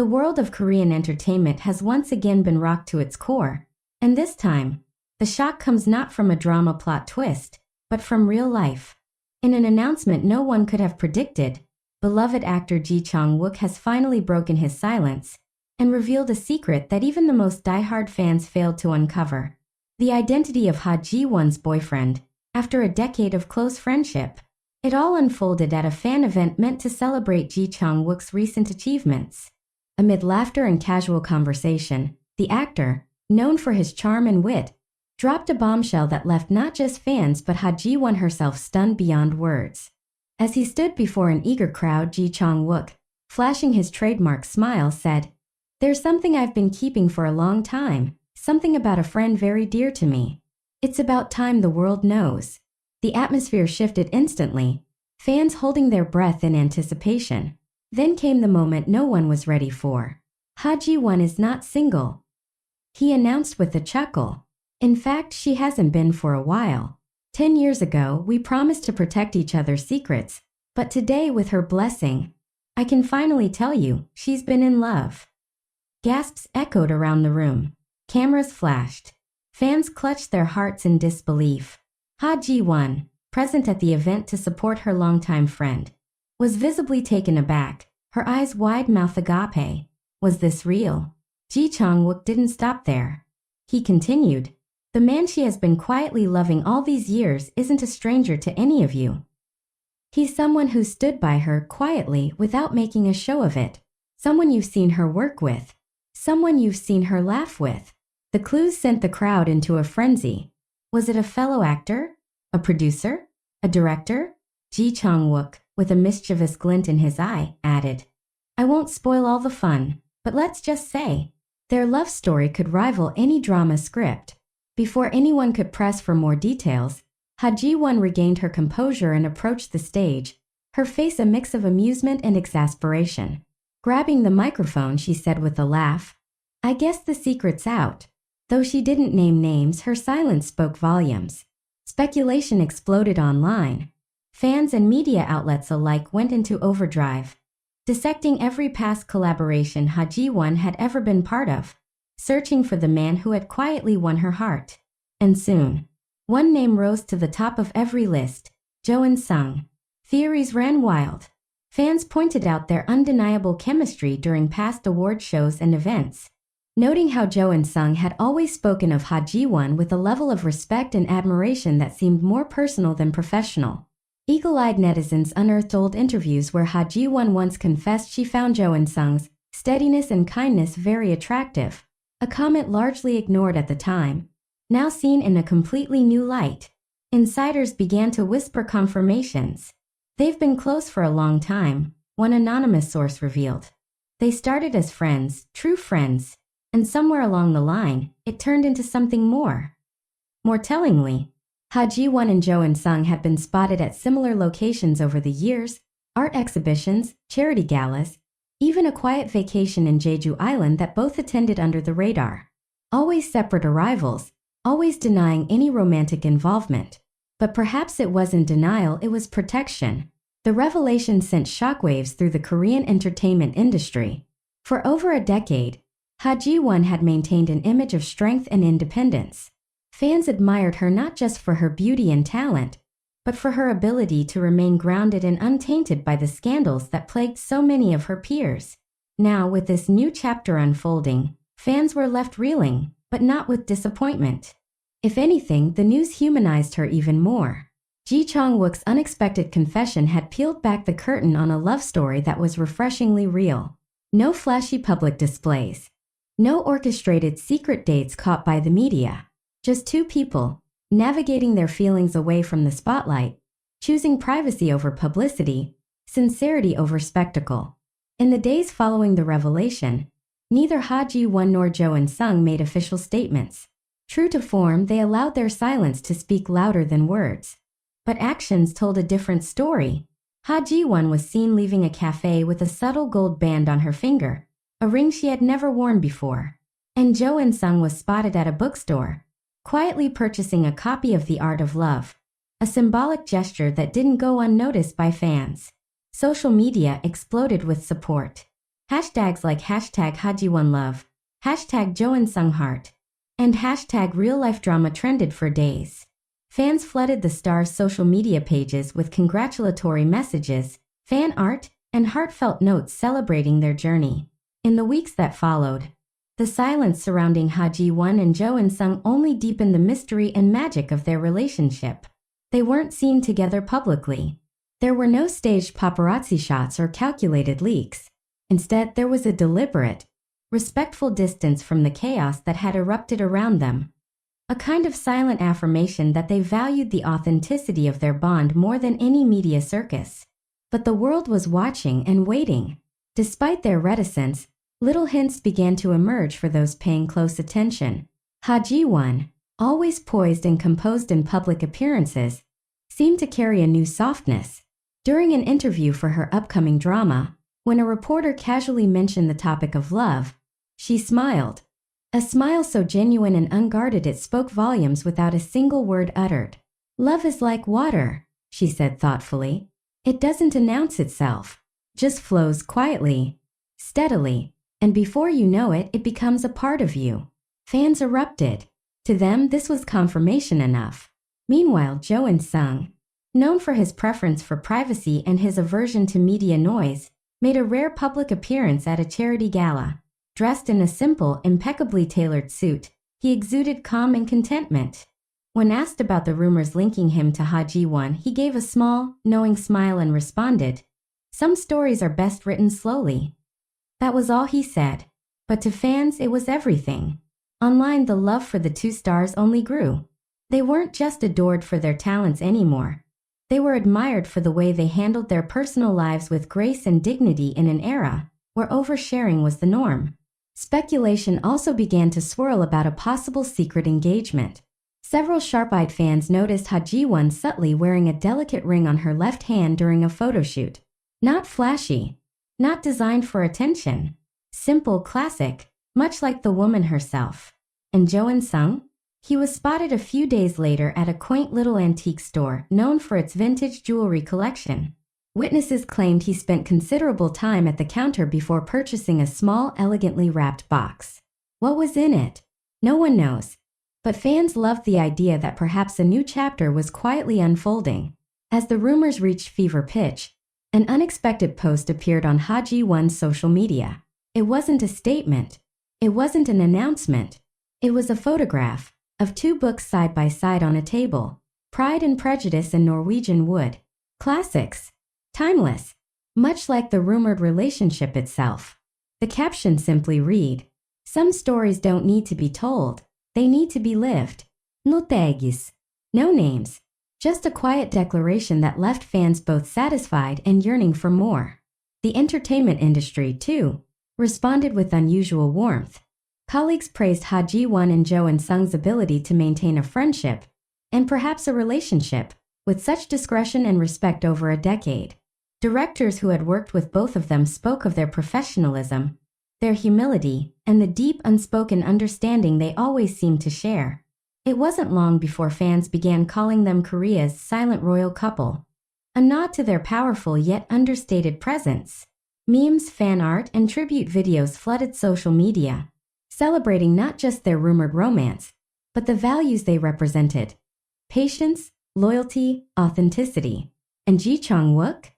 The world of Korean entertainment has once again been rocked to its core, and this time, the shock comes not from a drama plot twist, but from real life. In an announcement no one could have predicted, beloved actor Chang Wook has finally broken his silence and revealed a secret that even the most diehard fans failed to uncover. The identity of Ha Ji-won's boyfriend, after a decade of close friendship. It all unfolded at a fan event meant to celebrate Chang Wook's recent achievements. Amid laughter and casual conversation, the actor, known for his charm and wit, dropped a bombshell that left not just fans but Ha Ji-won herself stunned beyond words. As he stood before an eager crowd, Chang Wook, flashing his trademark smile, said, "There's something I've been keeping for a long time, something about a friend very dear to me. It's about time the world knows." The atmosphere shifted instantly, fans holding their breath in anticipation. Then came the moment no one was ready for. Ha Ji-won is not single, he announced with a chuckle. In fact, she hasn't been for a while. 10 years ago, we promised to protect each other's secrets, but today, with her blessing, I can finally tell you, she's been in love. Gasps echoed around the room. Cameras flashed. Fans clutched their hearts in disbelief. Ha Ji-won, present at the event to support her longtime friend, was visibly taken aback, her eyes wide-mouthed agape. Was this real? Chang Wook didn't stop there. He continued, "The man she has been quietly loving all these years isn't a stranger to any of you. He's someone who stood by her quietly without making a show of it. Someone you've seen her work with. Someone you've seen her laugh with." The clues sent the crowd into a frenzy. Was it a fellow actor? A producer? A director? Chang Wook, with a mischievous glint in his eye, added, "I won't spoil all the fun, but let's just say, their love story could rival any drama script." Before anyone could press for more details, Ha Ji-won regained her composure and approached the stage, her face a mix of amusement and exasperation. Grabbing the microphone, she said with a laugh, "I guess the secret's out." Though she didn't name names, her silence spoke volumes. Speculation exploded online. Fans and media outlets alike went into overdrive, dissecting every past collaboration Ha Ji-won had ever been part of, searching for the man who had quietly won her heart. And soon, one name rose to the top of every list, Jo In-sung. Theories ran wild. Fans pointed out their undeniable chemistry during past award shows and events, noting how Jo In-sung had always spoken of Ha Ji-won with a level of respect and admiration that seemed more personal than professional. Eagle-eyed netizens unearthed old interviews where Ha Ji-won once confessed she found Jo In-sung's steadiness and kindness very attractive, a comment largely ignored at the time, now seen in a completely new light. Insiders began to whisper confirmations. "They've been close for a long time," one anonymous source revealed. "They started as friends, true friends, and somewhere along the line, it turned into something more." More tellingly, Ha Ji-won and Jo In-sung had been spotted at similar locations over the years, art exhibitions, charity galas, even a quiet vacation in Jeju Island that both attended under the radar. Always separate arrivals, always denying any romantic involvement. But perhaps it wasn't denial, it was protection. The revelation sent shockwaves through the Korean entertainment industry. For over a decade, Ha Ji-won had maintained an image of strength and independence. Fans admired her not just for her beauty and talent, but for her ability to remain grounded and untainted by the scandals that plagued so many of her peers. Now, with this new chapter unfolding, fans were left reeling, but not with disappointment. If anything, the news humanized her even more. Chang Wook's unexpected confession had peeled back the curtain on a love story that was refreshingly real. No flashy public displays. No orchestrated secret dates caught by the media. Just two people, navigating their feelings away from the spotlight, choosing privacy over publicity, sincerity over spectacle. In the days following the revelation, neither Ha Ji-won nor Jo In-sung made official statements. True to form, they allowed their silence to speak louder than words. But actions told a different story. Ha Ji-won was seen leaving a cafe with a subtle gold band on her finger, a ring she had never worn before. And Jo In-sung was spotted at a bookstore, quietly purchasing a copy of The Art of Love, a symbolic gesture that didn't go unnoticed by fans. Social media exploded with support. Hashtags like hashtag #HajiWonLove, hashtag JoeandSungHeart, and hashtag RealLifeDrama trended for days. Fans flooded the star's social media pages with congratulatory messages, fan art, and heartfelt notes celebrating their journey. In the weeks that followed, the silence surrounding Ha Ji-won and Jo In-sung only deepened the mystery and magic of their relationship. They weren't seen together publicly. There were no staged paparazzi shots or calculated leaks. Instead, there was a deliberate, respectful distance from the chaos that had erupted around them. A kind of silent affirmation that they valued the authenticity of their bond more than any media circus. But the world was watching and waiting. Despite their reticence, little hints began to emerge for those paying close attention. Ha Ji-won, always poised and composed in public appearances, seemed to carry a new softness. During an interview for her upcoming drama, when a reporter casually mentioned the topic of love, she smiled. A smile so genuine and unguarded it spoke volumes without a single word uttered. "Love is like water," she said thoughtfully. "It doesn't announce itself, just flows quietly, steadily, and before you know it, it becomes a part of you." Fans erupted. To them, this was confirmation enough. Meanwhile, Jo In-sung, known for his preference for privacy and his aversion to media noise, made a rare public appearance at a charity gala. Dressed in a simple, impeccably tailored suit, he exuded calm and contentment. When asked about the rumors linking him to Ha Ji-won, he gave a small, knowing smile and responded, "Some stories are best written slowly." That was all he said. But to fans, it was everything. Online, the love for the two stars only grew. They weren't just adored for their talents anymore. They were admired for the way they handled their personal lives with grace and dignity in an era where oversharing was the norm. Speculation also began to swirl about a possible secret engagement. Several sharp-eyed fans noticed Ha Ji-won subtly wearing a delicate ring on her left hand during a photo shoot. Not flashy, not designed for attention. Simple, classic, much like the woman herself. And Jo In-sung? He was spotted a few days later at a quaint little antique store known for its vintage jewelry collection. Witnesses claimed he spent considerable time at the counter before purchasing a small, elegantly wrapped box. What was in it? No one knows. But fans loved the idea that perhaps a new chapter was quietly unfolding. As the rumors reached fever pitch, an unexpected post appeared on Ha Ji-won's social media. It wasn't a statement. It wasn't an announcement. It was a photograph of two books side by side on a table. Pride and Prejudice and Norwegian Wood. Classics. Timeless. Much like the rumored relationship itself. The caption simply read, "Some stories don't need to be told. They need to be lived." No tags. No names. Just a quiet declaration that left fans both satisfied and yearning for more. The entertainment industry, too, responded with unusual warmth. Colleagues praised Ha Ji-won and Jo In-sung's ability to maintain a friendship, and perhaps a relationship, with such discretion and respect over a decade. Directors who had worked with both of them spoke of their professionalism, their humility, and the deep unspoken understanding they always seemed to share. It wasn't long before fans began calling them Korea's silent royal couple, a nod to their powerful yet understated presence. Memes, fan art, and tribute videos flooded social media, celebrating not just their rumored romance, but the values they represented: patience, loyalty, authenticity. And Chang Wook?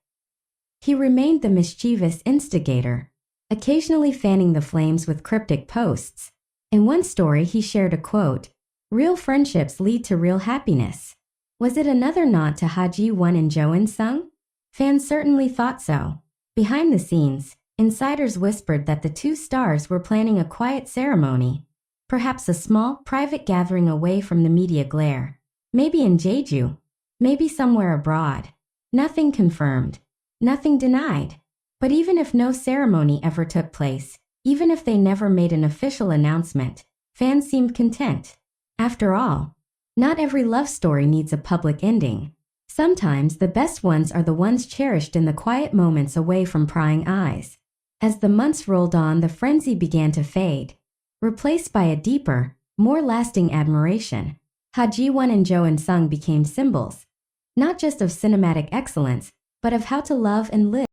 He remained the mischievous instigator, occasionally fanning the flames with cryptic posts. In one story, he shared a quote, "Real friendships lead to real happiness." Was it another nod to Ha Ji-won and Jo In-sung? Fans certainly thought so. Behind the scenes, insiders whispered that the two stars were planning a quiet ceremony, perhaps a small, private gathering away from the media glare. Maybe in Jeju, maybe somewhere abroad. Nothing confirmed, nothing denied. But even if no ceremony ever took place, even if they never made an official announcement, fans seemed content. After all, not every love story needs a public ending. Sometimes the best ones are the ones cherished in the quiet moments away from prying eyes. As the months rolled on, the frenzy began to fade, replaced by a deeper, more lasting admiration. Ha Ji-won and Jo In-sung became symbols, not just of cinematic excellence, but of how to love and live.